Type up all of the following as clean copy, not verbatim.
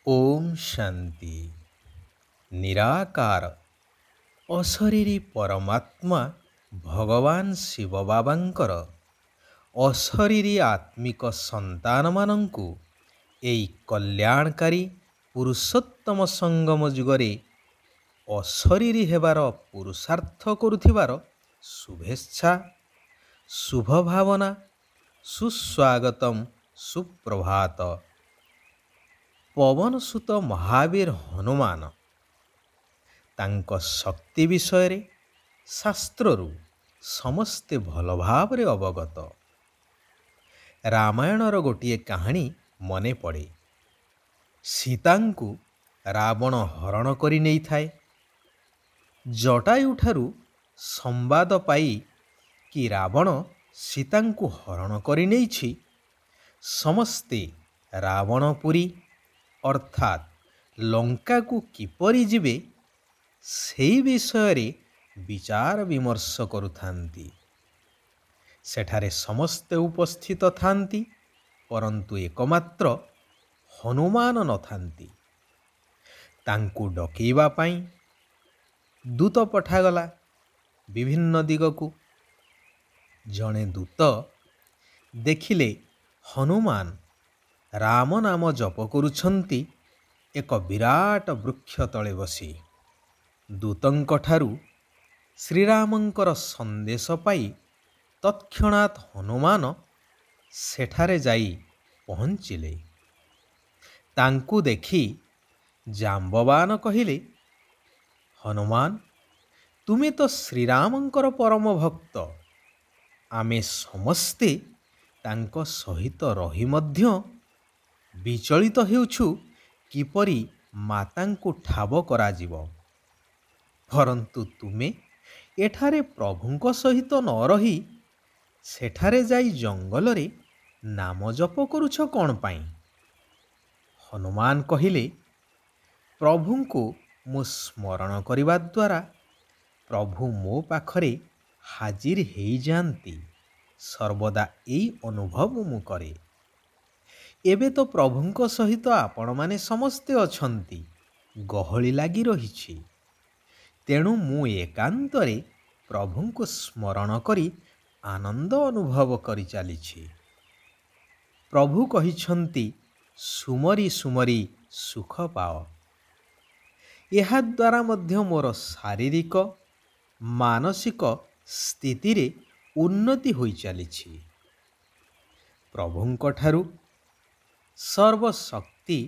ଓମ୍ ଶାନ୍ତି। ନିରାକାର ଅଶରୀରୀ ପରମାତ୍ମା ଭଗବାନ ଶିବ ବାବାଙ୍କର ଅଶରୀରୀ ଆତ୍ମିକ ସନ୍ତାନମାନଙ୍କୁ ଏହି କଲ୍ୟାଣକାରୀ ପୁରୁଷୋତ୍ତମ ସଙ୍ଗମ ଯୁଗରେ ଅଶରୀରୀ ହେବାର ପୁରୁଷାର୍ଥ କରୁଥିବାର ଶୁଭେଚ୍ଛା, ଶୁଭ ଭାବନା, ସୁସ୍ୱାଗତମ, ସୁପ୍ରଭାତ। ପବନସୁତ ମହାବୀର ହନୁମାନ ତାଙ୍କ ଶକ୍ତି ବିଷୟରେ ଶାସ୍ତ୍ରରୁ ସମସ୍ତେ ଭଲ ଭାବରେ ଅବଗତ। ରାମାୟଣର ଗୋଟିଏ କାହାଣୀ ମନେ ପଡ଼େ। ସୀତାଙ୍କୁ ରାବଣ ହରଣ କରି ନେଇଥାଏ। ଜଟାୟୁଠାରୁ ସମ୍ବାଦ ପାଇ କି ରାବଣ ସୀତାଙ୍କୁ ହରଣ କରି ନେଇଛି, ସମସ୍ତେ ରାବଣପୁରୀ ଅର୍ଥାତ୍ ଲଙ୍କାକୁ କିପରି ଯିବେ ସେହି ବିଷୟରେ ବିଚାର ବିମର୍ଶ କରୁଥାନ୍ତି। ସେଠାରେ ସମସ୍ତେ ଉପସ୍ଥିତ ଥାନ୍ତି, ପରନ୍ତୁ ଏକମାତ୍ର ହନୁମାନ ନଥାନ୍ତି। ତାଙ୍କୁ ଡକେଇବା ପାଇଁ ଦୂତ ପଠାଗଲା ବିଭିନ୍ନ ଦିଗକୁ। ଜଣେ ଦୂତ ଦେଖିଲେ ହନୁମାନ ରାମ ନାମ ଜପ କରୁଛନ୍ତି ଏକ ବିରାଟ ବୃକ୍ଷ ତଳେ ବସି। ଦୂତଙ୍କଠାରୁ ଶ୍ରୀରାମଙ୍କର ସନ୍ଦେଶ ପାଇ ତତ୍କ୍ଷଣାତ୍ ହନୁମାନ ସେଠାରେ ଯାଇ ପହଞ୍ଚିଲେ। ତାଙ୍କୁ ଦେଖି ଜାମ୍ବବାନ କହିଲେ, ହନୁମାନ, ତୁମେ ତ ଶ୍ରୀରାମଙ୍କର ପରମ ଭକ୍ତ। ଆମେ ସମସ୍ତେ ତାଙ୍କ ସହିତ ରହି ମଧ୍ୟ ବିଚଳିତ ହେଉଛୁ କିପରି ମାତାଙ୍କୁ ଠାବ କରାଯିବ। ପରନ୍ତୁ ତୁମେ ଏଠାରେ ପ୍ରଭୁଙ୍କ ସହିତ ନ ରହି ସେଠାରେ ଯାଇ ଜଙ୍ଗଲରେ ନାମ ଜପ କରୁଛ କ'ଣ ପାଇଁ? ହନୁମାନ କହିଲେ, ପ୍ରଭୁଙ୍କୁ ମୁଁ ସ୍ମରଣ କରିବା ଦ୍ୱାରା ପ୍ରଭୁ ମୋ ପାଖରେ ହାଜିର ହେଇଯାଆନ୍ତି। ସର୍ବଦା ଏଇ ଅନୁଭବ ମୁଁ କରେ। ଏବେ ତ ପ୍ରଭୁଙ୍କ ସହିତ ଆପଣମାନେ ସମସ୍ତେ ଅଛନ୍ତି। ଗହଳି ଲାଗି ରହିଛି। ତେଣୁ ମୁଁ ଏକାନ୍ତରେ ପ୍ରଭୁଙ୍କୁ ସ୍ମରଣ କରି ଆନନ୍ଦ ଅନୁଭବ କରି ଚାଲିଛି। ପ୍ରଭୁ କହିଛନ୍ତି, ସୁମରି ସୁମରି ସୁଖ ପାଅ। ଏହାଦ୍ୱାରା ମଧ୍ୟ ମୋର ଶାରୀରିକ ମାନସିକ ସ୍ଥିତିରେ ଉନ୍ନତି ହୋଇ ଚାଲିଛି। ପ୍ରଭୁଙ୍କଠାରୁ ସର୍ବଶକ୍ତି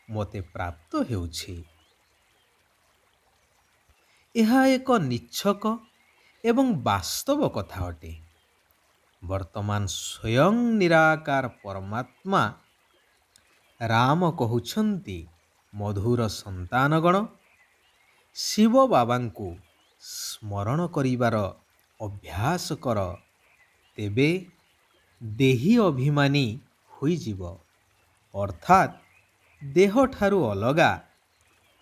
ମୋତେ ପ୍ରାପ୍ତ ହେଉଛି। ଏହା ଏକ ନିଚ୍ଛକ ଏବଂ ବାସ୍ତବ କଥା ଅଟେ। ବର୍ତ୍ତମାନ ସ୍ୱୟଂ ନିରାକାର ପରମାତ୍ମା ରାମ କହୁଛନ୍ତି, ମଧୁର ସନ୍ତାନଗଣ, ଶିବ ବାବାଙ୍କୁ ସ୍ମରଣ କରିବାର ଅଭ୍ୟାସ କର, ତେବେ ଦେହୀ ଅଭିମାନୀ ହୋଇଯିବ, ଅର୍ଥାତ୍ ଦେହଠାରୁ ଅଲଗା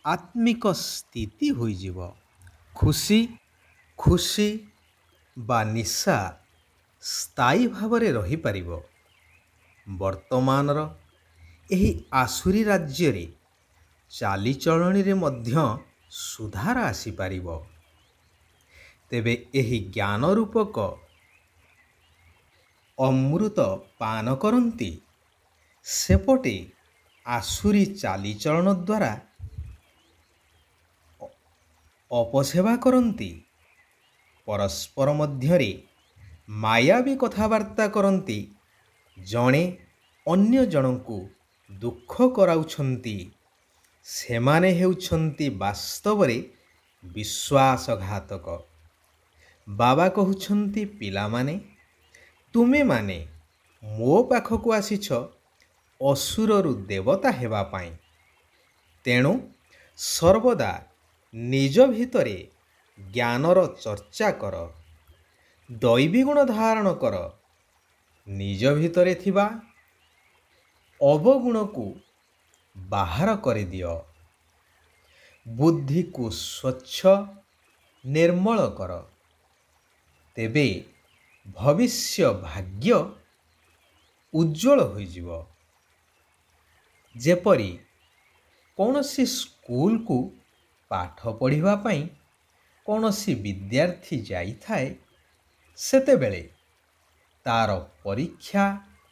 ଆତ୍ମିକ ସ୍ଥିତି ହୋଇଯିବ। ଖୁସି ବା ନିଶା ସ୍ଥାୟୀ ଭାବରେ ରହିପାରିବ। ବର୍ତ୍ତମାନର ଏହି ଆସୁରୀ ରାଜ୍ୟରେ ଚାଲିଚଳଣିରେ ମଧ୍ୟ ସୁଧାର ଆସିପାରିବ। ତେବେ ଏହି ଜ୍ଞାନ ରୂପକ ଅମୃତ ପାନ କରନ୍ତି, ସେପଟେ ଆସୁରୀ ଚାଲିଚଳନ ଦ୍ୱାରା ଅପସେବା କରନ୍ତି, ପରସ୍ପର ମଧ୍ୟରେ ମାୟାବୀ କଥାବାର୍ତ୍ତା କରନ୍ତି, ଜଣେ ଅନ୍ୟ ଜଣଙ୍କୁ ଦୁଃଖ କରାଉଛନ୍ତି, ସେମାନେ ହେଉଛନ୍ତି ବାସ୍ତବରେ ବିଶ୍ୱାସଘାତକ। ବାବା କହୁଛନ୍ତି, ପିଲାମାନେ, ତୁମେମାନେ ମୋ ପାଖକୁ ଆସିଛ ଅସୁରରୁ ଦେବତା ହେବା ପାଇଁ। ତେଣୁ ସର୍ବଦା ନିଜ ଭିତରେ ଜ୍ଞାନର ଚର୍ଚ୍ଚା କର, ଦୈବୀ ଗୁଣ ଧାରଣ କର। ନିଜ ଭିତରେ ଥିବା ଅବଗୁଣକୁ ବାହାର କରିଦିଅ। ବୁଦ୍ଧିକୁ ସ୍ୱଚ୍ଛ ନିର୍ମଳ କର। ତେବେ ଭବିଷ୍ୟ ଭାଗ୍ୟ ଉଜ୍ଜଳ ହୋଇଯିବ। ଯେପରି କୌଣସି ସ୍କୁଲକୁ ପାଠ ପଢ଼ିବା ପାଇଁ କୌଣସି ବିଦ୍ୟାର୍ଥୀ ଯାଇଥାଏ, ସେତେବେଳେ ତାର ପରୀକ୍ଷା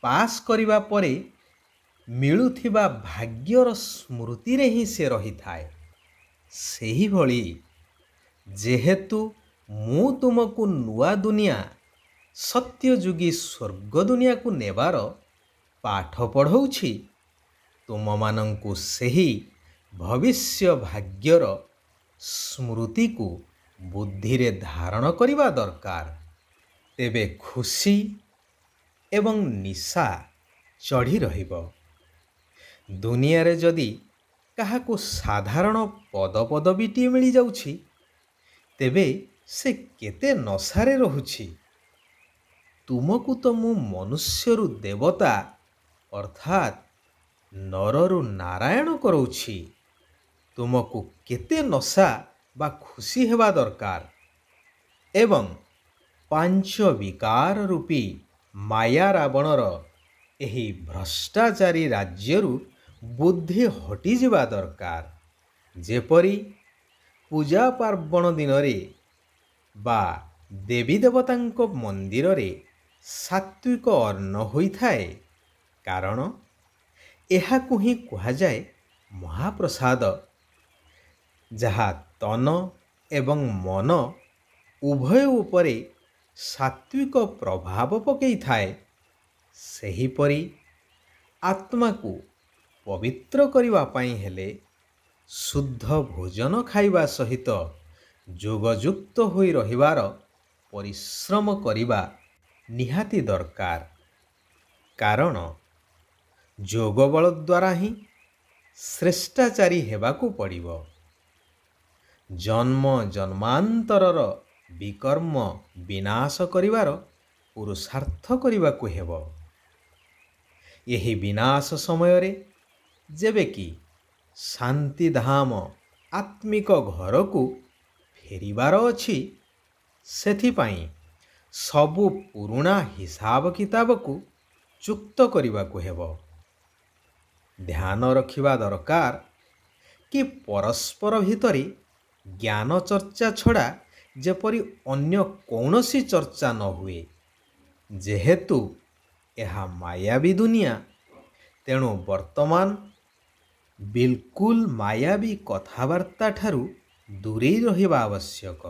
ପାସ୍ କରିବା ପରେ ମିଳୁଥିବା ଭାଗ୍ୟର ସ୍ମୃତିରେ ହିଁ ସେ ରହିଥାଏ। ସେହିଭଳି ଯେହେତୁ ମୁଁ ତୁମକୁ ନୂଆ ଦୁନିଆ ସତ୍ୟଯୁଗୀ ସ୍ୱର୍ଗ ଦୁନିଆକୁ ନେବାର ପାଠ ପଢ଼ଉଛି, ତୁମମାନଙ୍କୁ ସେହି ଭବିଷ୍ୟ ଭାଗ୍ୟର ସ୍ମୃତିକୁ ବୁଦ୍ଧିରେ ଧାରଣ କରିବା ଦରକାର। ତେବେ ଖୁସି ଏବଂ ନିଶା ଚଢ଼ି ରହିବ। ଦୁନିଆରେ ଯଦି କାହାକୁ ସାଧାରଣ ପଦପଦବୀଟିଏ ମିଳିଯାଉଛି, ତେବେ ସେ କେତେ ନଶାରେ ରହୁଛି। ତୁମକୁ ତ ମୁଁ ମନୁଷ୍ୟରୁ ଦେବତା ଅର୍ଥାତ୍ ନରରୁ ନାରାୟଣ କରଉଛି। ତୁମକୁ କେତେ ନଶା ବା ଖୁସି ହେବା ଦରକାର ଏବଂ 5 ବିକାର ରୂପୀ ମାୟା ରାବଣର ଏହି ଭ୍ରଷ୍ଟାଚାରୀ ରାଜ୍ୟରୁ ବୁଦ୍ଧି ହଟିଯିବା ଦରକାର। ଯେପରି ପୂଜା ପାର୍ବଣ ଦିନରେ ବା ଦେବୀ ଦେବତାଙ୍କ ମନ୍ଦିରରେ ସାତ୍ୱିକ ଅନ୍ନ ହୋଇଥାଏ, କାରଣ ଏହାକୁ ହିଁ କୁହାଯାଏ ମହାପ୍ରସାଦ, ଯାହା ତନ ଏବଂ ମନ ଉଭୟ ଉପରେ ସାତ୍ୱିକ ପ୍ରଭାବ ପକାଇଥାଏ। ସେହିପରି ଆତ୍ମାକୁ ପବିତ୍ର କରିବା ପାଇଁ ହେଲେ ଶୁଦ୍ଧ ଭୋଜନ ଖାଇବା ସହିତ ଯୋଗଯୁକ୍ତ ହୋଇ ରହିବାର ପରିଶ୍ରମ କରିବା ନିହାତି ଦରକାର। କାରଣ ଯୋଗ ବଳ ଦ୍ୱାରା ହିଁ ଶ୍ରେଷ୍ଠାଚାରୀ ହେବାକୁ ପଡ଼ିବ। ଜନ୍ମ ଜନ୍ମାନ୍ତରର ବିକର୍ମ ବିନାଶ କରିବାର ପୁରୁଷାର୍ଥ କରିବାକୁ ହେବ। ଏହି ବିନାଶ ସମୟରେ ଯେବେ କି ଶାନ୍ତିଧାମ ଆତ୍ମିକ ଘରକୁ ଫେରିବାର ଅଛି, ସେଥିପାଇଁ ସବୁ ପୁରୁଣା ହିସାବ କିତାବକୁ ଚୁକ୍ତ କରିବାକୁ ହେବ। ଧ୍ୟାନ ରଖିବା ଦରକାର କି ପରସ୍ପର ଭିତରେ ଜ୍ଞାନ ଚର୍ଚ୍ଚା ଛଡ଼ା ଯେପରି ଅନ୍ୟ କୌଣସି ଚର୍ଚ୍ଚା ନ ହୁଏ। ଯେହେତୁ ଏହା ମାୟାବୀ ଦୁନିଆ, ତେଣୁ ବର୍ତ୍ତମାନ ବିଲକୁଲ ମାୟାବୀ କଥାବାର୍ତ୍ତା ଠାରୁ ଦୂରେଇ ରହିବା ଆବଶ୍ୟକ।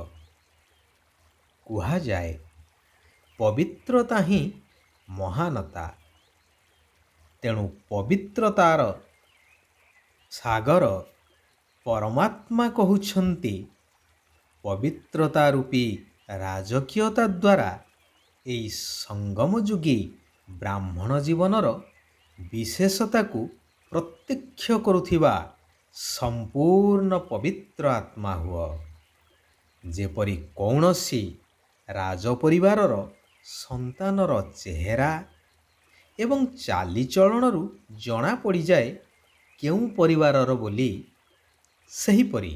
କୁହାଯାଏ ପବିତ୍ରତା ହିଁ ମହାନତା। ତେଣୁ ପବିତ୍ରତାର ସାଗର ପରମାତ୍ମା କହୁଛନ୍ତି, ପବିତ୍ରତା ରୂପୀ ରାଜକୀୟତା ଦ୍ୱାରା ଏହି ସଙ୍ଗମଯୁଗୀ ବ୍ରାହ୍ମଣ ଜୀବନର ବିଶେଷତାକୁ ପ୍ରତ୍ୟକ୍ଷ କରୁଥିବା ସମ୍ପୂର୍ଣ୍ଣ ପବିତ୍ର ଆତ୍ମା ହୁଅ। ଯେପରି କୌଣସି ରାଜପରିବାରର ସନ୍ତାନର ଚେହେରା ଏବଂ ଚାଲିଚଳଣରୁ ଜଣାପଡ଼ିଯାଏ କେଉଁ ପରିବାରର ବୋଲି, ସେହିପରି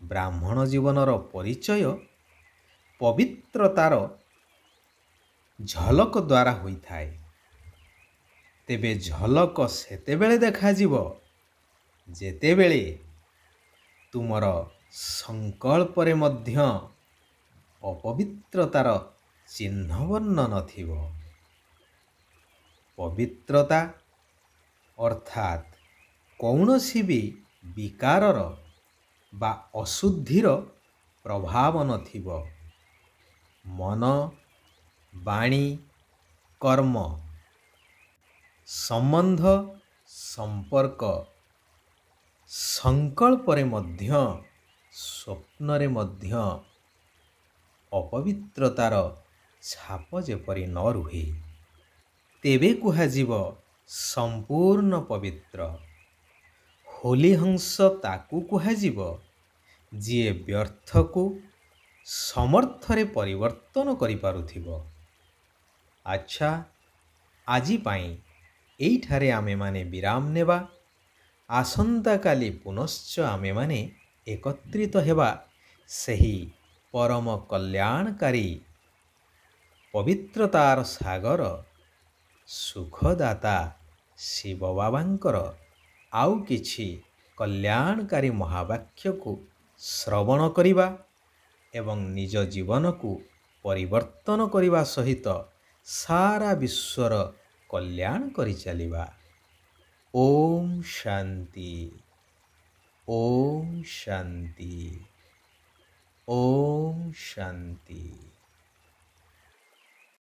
ବ୍ରାହ୍ମଣ ଜୀବନର ପରିଚୟ ପବିତ୍ରତାର ଝଲକ ଦ୍ୱାରା ହୋଇଥାଏ। ତେବେ ଝଲକ ସେତେବେଳେ ଦେଖାଯିବ ଯେତେବେଳେ ତୁମର ସଂକଳ୍ପରେ ମଧ୍ୟ ଅପବିତ୍ରତାର ଚିହ୍ନବର୍ଣ୍ଣ ନଥିବ। ପବିତ୍ରତା ଅର୍ଥାତ୍ କୌଣସି ବି ବିକାରର ବା ଅଶୁଦ୍ଧିର ପ୍ରଭାବ ନଥିବ। ମନ, ବାଣୀ, କର୍ମ, ସମ୍ବନ୍ଧ, ସମ୍ପର୍କ, ସଂକଳ୍ପରେ ମଧ୍ୟ ସ୍ୱପ୍ନରେ ମଧ୍ୟ ଅପବିତ୍ରତାର ଛାପ ଯେପରି ନ ରୁହେ, ତେବେ କୁହାଯିବ ସମ୍ପୂର୍ଣ୍ଣ ପବିତ୍ର। ହୋଲି ହଂସ ତାକୁ କୁହାଯିବ ଯିଏ ବ୍ୟର୍ଥକୁ ସମର୍ଥରେ ପରିବର୍ତ୍ତନ କରିପାରୁଥିବ। ଆଚ୍ଛା, ଆଜି ପାଇଁ ଏଇଠାରେ ଆମେମାନେ ବିରାମ ନେବା। ଆସନ୍ତାକାଲି ପୁନଶ୍ଚ ଆମେମାନେ ଏକତ୍ରିତ ହେବା ସେହି ପରମ କଲ୍ୟାଣକାରୀ ପବିତ୍ରତାର ସାଗର ସୁଖଦାତା ଶିବ ବାବାଙ୍କର ଆଉ କିଛି କଲ୍ୟାଣକାରୀ ମହାବାକ୍ୟକୁ ଶ୍ରବଣ କରିବା ଏବଂ ନିଜ ଜୀବନକୁ ପରିବର୍ତ୍ତନ କରିବା ସହିତ ସାରା ବିଶ୍ୱର କଲ୍ୟାଣ କରିଚାଲିବା। ଓମ୍ ଶାନ୍ତି। ଓମ୍ ଶାନ୍ତି। ଓମ୍ ଶାନ୍ତି।